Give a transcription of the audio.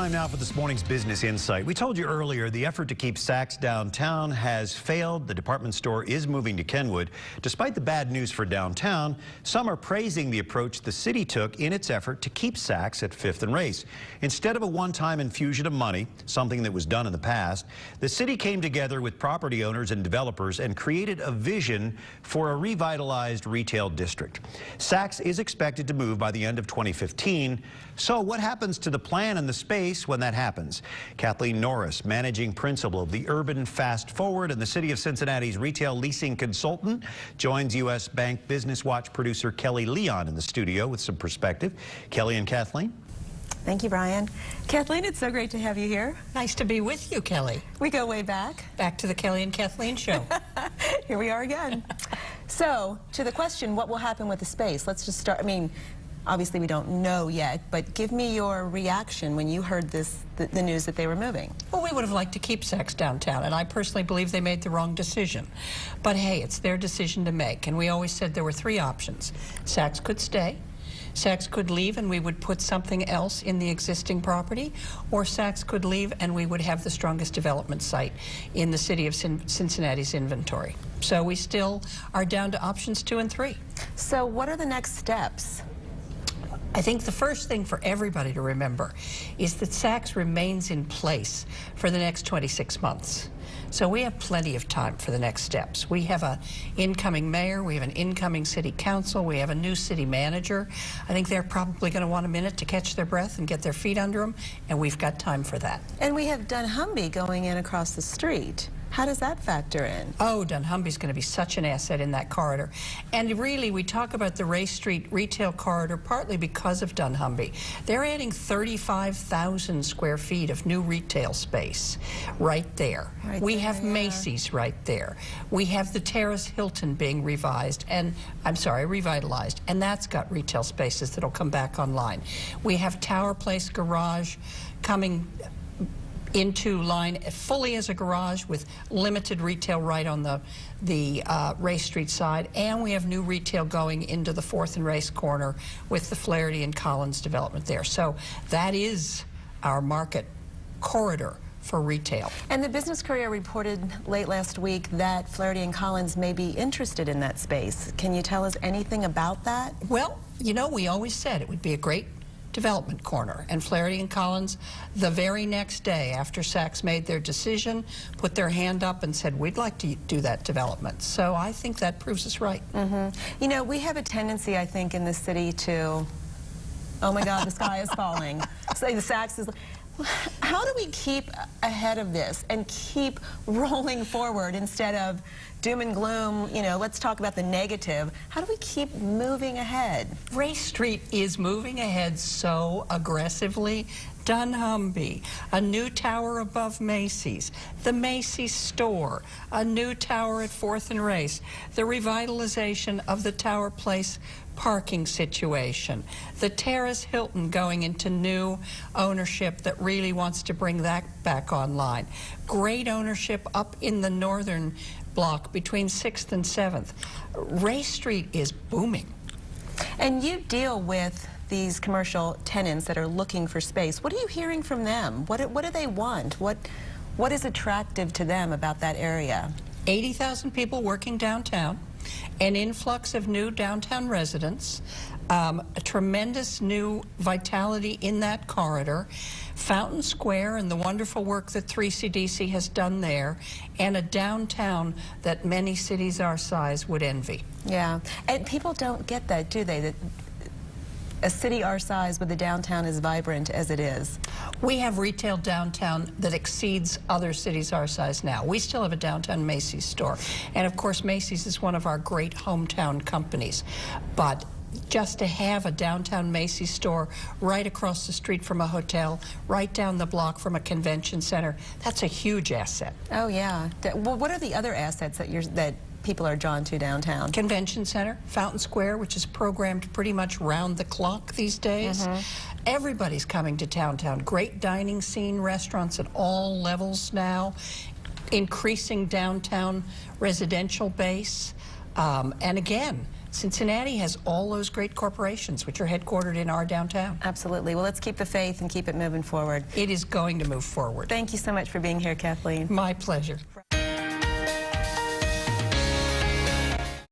Time now for this morning's Business Insight. We told you earlier the effort to keep Saks downtown has failed. The department store is moving to Kenwood. Despite the bad news for downtown, some are praising the approach the city took in its effort to keep Saks at 5th and Race. Instead of a one-time infusion of money, something that was done in the past, the city came together with property owners and developers and created a vision for a revitalized retail district. Saks is expected to move by the end of 2015. So what happens to the plan and the space when that happens? Kathleen Norris, managing principal of the Urban Fast Forward and the City of Cincinnati's retail leasing consultant, joins U.S. Bank Business Watch producer Kelly Leon in the studio with some perspective. Kelly and Kathleen. Thank you, Brian. Kathleen, it's so great to have you here. Nice to be with you, Kelly. We go way back. Back to the Kelly and Kathleen show. Here we are again. So, to the question, what will happen with the space? Let's just start. I mean, obviously we don't know yet, but give me your reaction when you heard the news that they were moving. Well, we would have liked to keep Saks downtown, and I personally believe they made the wrong decision. But hey, it's their decision to make, and we always said there were three options. Saks could stay, Saks could leave and we would put something else in the existing property, or Saks could leave and we would have the strongest development site in the city of Cincinnati's inventory. So we still are down to options 2 and 3. So what are the next steps? I think the first thing for everybody to remember is that Saks remains in place for the next 26 months. So we have plenty of time for the next steps. We have an incoming mayor, we have an incoming city council, we have a new city manager. I think they're probably going to want a minute to catch their breath and get their feet under them, and we've got time for that. And we have dunnhumby going in across the street. How does that factor in? Oh, dunnhumby's going to be such an asset in that corridor. And really, we talk about the Race Street retail corridor partly because of dunnhumby. They're adding 35,000 square feet of new retail space right there. We have Macy's right there. We have the Terrace Hilton being revitalized, and that's got retail spaces that'll come back online. We have Tower Place Garage coming into line fully as a garage with limited retail right on the Race Street side, and we have new retail going into the 4th and Race corner with the Flaherty and Collins development there. So that is our market corridor for retail. And the Business Courier reported late last week that Flaherty and Collins may be interested in that space. Can you tell us anything about that? Well, you know, we always said it would be a great development corner, and Flaherty and Collins, the very next day after Saks made their decision, put their hand up and said, we'd like to do that development. So I think that proves us right. You know, we have a tendency, I think, in the city to, oh my God, the sky is falling. So the Saks is, how do we keep ahead of this and keep rolling forward instead of doom and gloom? You know, let's talk about the negative. How do we keep moving ahead? Race Street is moving ahead so aggressively. dunnhumby, a new tower above Macy's, the Macy's store, a new tower at 4th and Race, the revitalization of the Tower Place parking situation, the Terrace Hilton going into new ownership that really wants to bring that back online, great ownership up in the northern block between 6th and 7th. Race Street is booming. And you deal with these commercial tenants that are looking for space. What are you hearing from them? What do they want? What is attractive to them about that area? 80,000 people working downtown, an influx of new downtown residents, a tremendous new vitality in that corridor, Fountain Square and the wonderful work that 3CDC has done there, and a downtown that many cities our size would envy. Yeah, and people don't get that, do they? That a city our size with a downtown as vibrant as it is. We have retail downtown that exceeds other cities our size now. We still have a downtown Macy's store. And of course, Macy's is one of our great hometown companies. But just to have a downtown Macy's store right across the street from a hotel, right down the block from a convention center, that's a huge asset. Oh, yeah. Well, what are the other assets that people are drawn to downtown? Convention center, Fountain Square, which is programmed pretty much round the clock these days. Everybody's coming to downtown. Great dining scene, restaurants at all levels now, increasing downtown residential base. And again, Cincinnati has all those great corporations which are headquartered in our downtown. Absolutely. Well, let's keep the faith and keep it moving forward. It is going to move forward. Thank you so much for being here, Kathleen. My pleasure.